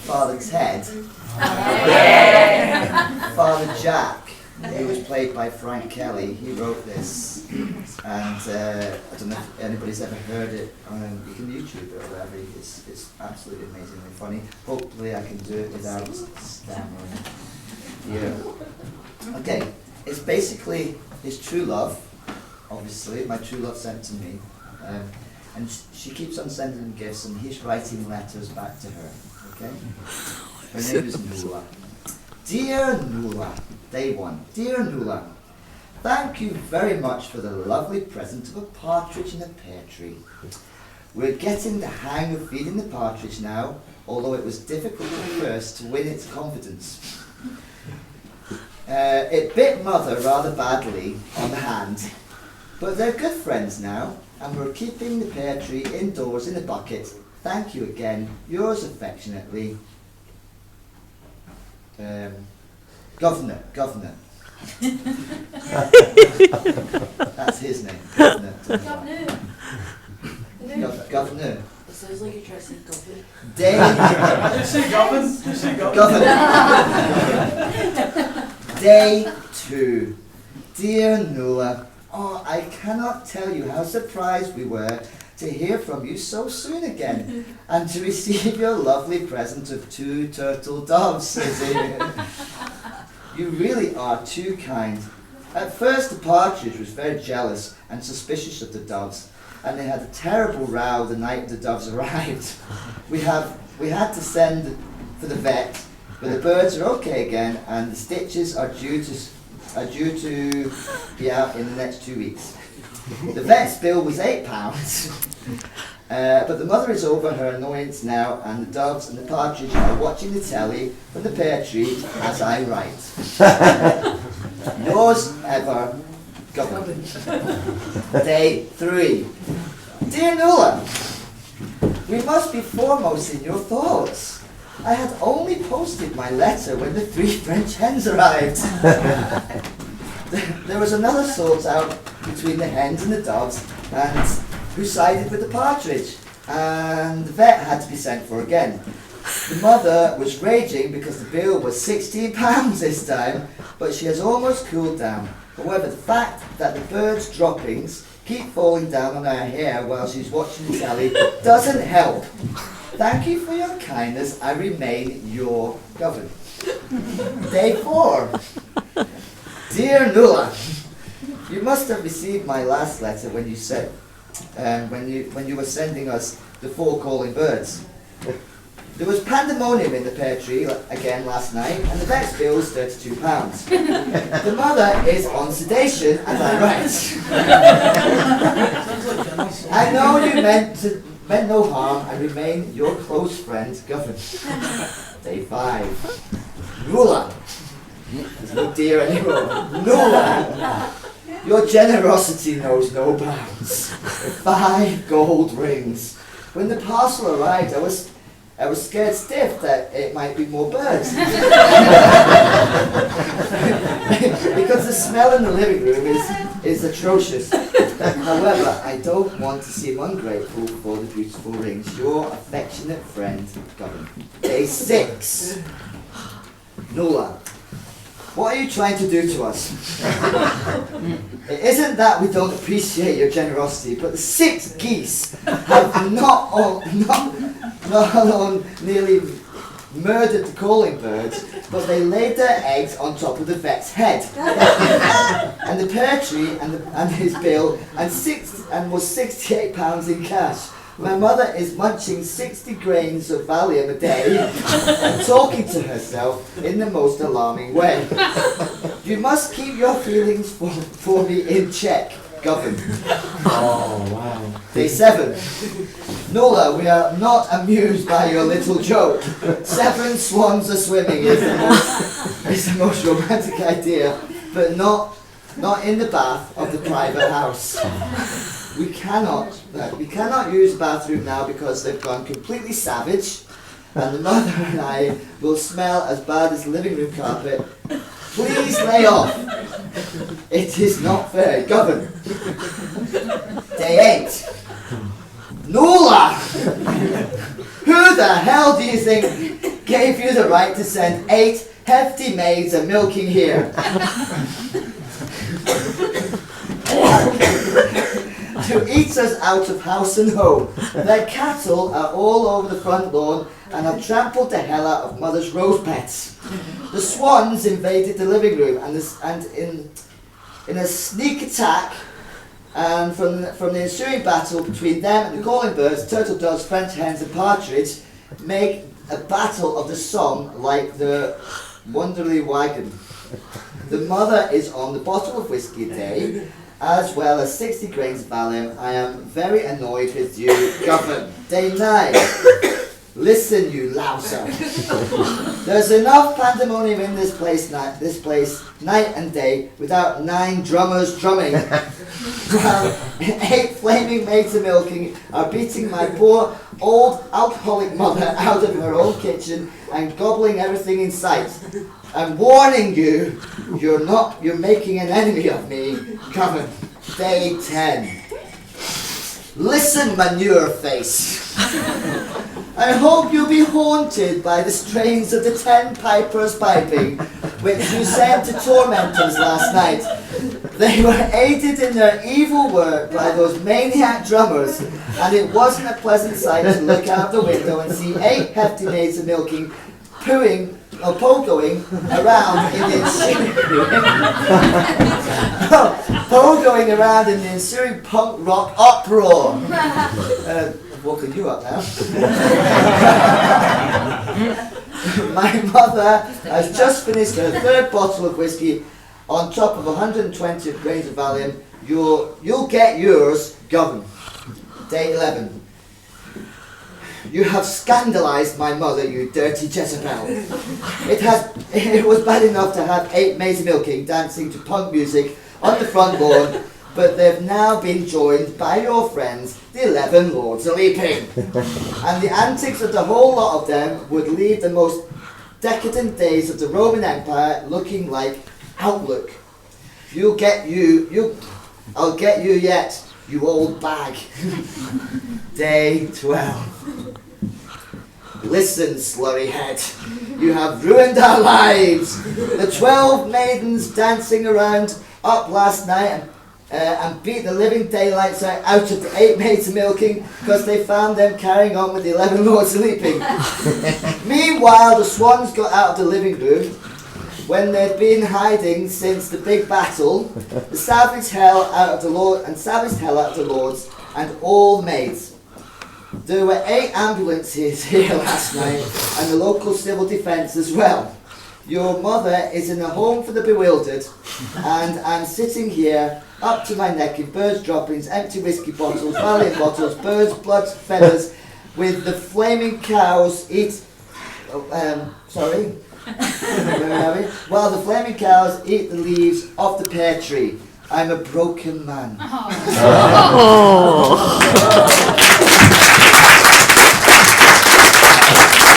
Father Ted, Father Jack, who was played by Frank Kelly, he wrote this, and I don't know if anybody's ever heard it. You can YouTube it or whatever. It's absolutely amazingly funny. Hopefully I can do it without stammering. Yeah. Okay, it's basically his true love, obviously, my true love sent to me. And she keeps on sending him gifts, and he's writing letters back to her. Okay? Her name is Nuala. Dear Nuala, day one. Dear Nuala, thank you very much for the lovely present of a partridge in a pear tree. We're getting the hang of feeding the partridge now, although it was difficult at first to win its confidence. It bit Mother rather badly on the hand, but they're good friends now, and we're keeping the pear tree indoors in a bucket. Thank you again. Yours affectionately, Governor. That's his name. Governor. Governor. It sounds like you're trying to say governor. Day. Just say governor. Just say Governor. Day 2. Dear Nuala, oh, I cannot tell you how surprised we were to hear from you so soon again, and to receive your lovely present of 2 turtle doves. You really are too kind. At first the partridge was very jealous and suspicious of the doves, and they had a terrible row the night the doves arrived. We had to send for the vet, but the birds are okay again, and the stitches are due to be out in the next 2 weeks. The vet's bill was £8, but the mother is over her annoyance now, and the doves and the partridge are watching the telly from the pear tree as I write. Yours ever, Governor. Day 3. Dear Nuala, we must be foremost in your thoughts. I had only posted my letter when the 3 French hens arrived. There was another sort out between the hens and the doves, and who sided with the partridge, and the vet had to be sent for again. The mother was raging because the bill was £16 this time, but she has almost cooled down. However, the fact that the birds' droppings keep falling down on her hair while she's watching the telly doesn't help. Thank you for your kindness. I remain your governor. Day 4. Dear Nuala, you must have received my last letter when you said when you were sending us the 4 calling birds. There was pandemonium in the pear tree again last night, and the vet's bill was £32. The mother is on sedation as I write. I know you meant no harm. I remain your close friend, Governor. Day 5. Nuala. There's no dear anymore. Nuala. Your generosity knows no bounds. 5 gold rings. When the parcel arrived, I was scared stiff that it might be more birds. Because the smell in the living room is atrocious. However, I don't want to seem ungrateful for the beautiful rings. Your affectionate friend, Governor. Day 6. Nuala. What are you trying to do to us? It isn't that we don't appreciate your generosity, but the 6 geese have not alone nearly murdered the calling birds, but they laid their eggs on top of the vet's head. And the pear tree and his bill and was £68 in cash. My mother is munching 60 grains of Valium a day and talking to herself in the most alarming way. You must keep your feelings for me in check, Governor. Oh, wow. Day 7. Nuala, we are not amused by your little joke. 7 swans are swimming is the most romantic idea, but not in the bath of the private house. We cannot use the bathroom now because they've gone completely savage, and the mother and I will smell as bad as the living room carpet. Please lay off. It is not fair. Governor. Day 8. Nuala! Who the hell do you think gave you the right to send 8 hefty maids a milking here. To eat us out of house and home. Their cattle are all over the front lawn and have trampled the hell out of mother's rose pets. The swans invaded the living room and in a sneak attack, and from the ensuing battle between them and the calling birds, turtle doves, French hens and partridge make a battle of the song like the Wonderly Wagon. The mother is on the bottle of whiskey a day, as well as 60 grains of Valium. I am very annoyed with you, Governor. Day 9. Listen, you louser. There's enough pandemonium in this place night and day without 9 drummers drumming. While 8 flaming maids of milking are beating my poor old alcoholic mother out of her own kitchen and gobbling everything in sight. I'm warning you, you're making an enemy of me. Come on. Day 10. Listen, manure face. I hope you'll be haunted by the strains of the 10 pipers piping, which you sent to torment us last night. They were aided in their evil work by those maniac drummers, and it wasn't a pleasant sight to look out the window and see 8 hefty maids of milking pogoing around in the pogoing around in the ensuing punk rock uproar. Woken you up now. My mother has just finished her 3rd bottle of whiskey on top of 120 grains of Valium. You'll get yours, Governor. Day 11. You have scandalised my mother, you dirty Jezebel. It was bad enough to have 8 maids milking dancing to punk music on the front lawn, but they've now been joined by your friends, the 11 Lords of Leaping. And the antics of the whole lot of them would leave the most decadent days of the Roman Empire looking like Outlook. I'll get you yet, you old bag. Day 12. Listen, slurry head, you have ruined our lives. The 12 maidens dancing around up last night and beat the living daylights out of the 8 maids milking because they found them carrying on with the 11 lords sleeping. Meanwhile, the swans got out of the living room when they'd been hiding since the big battle, the savage hell out of the lords and all maids. There were 8 ambulances here last night and the local civil defence as well. Your mother is in a home for the bewildered, and I'm sitting here up to my neck in birds' droppings, empty whiskey bottles, Valium bottles, birds' blood, feathers, with the flaming cows while the flaming cows eat the leaves off the pear tree. I'm a broken man. Oh.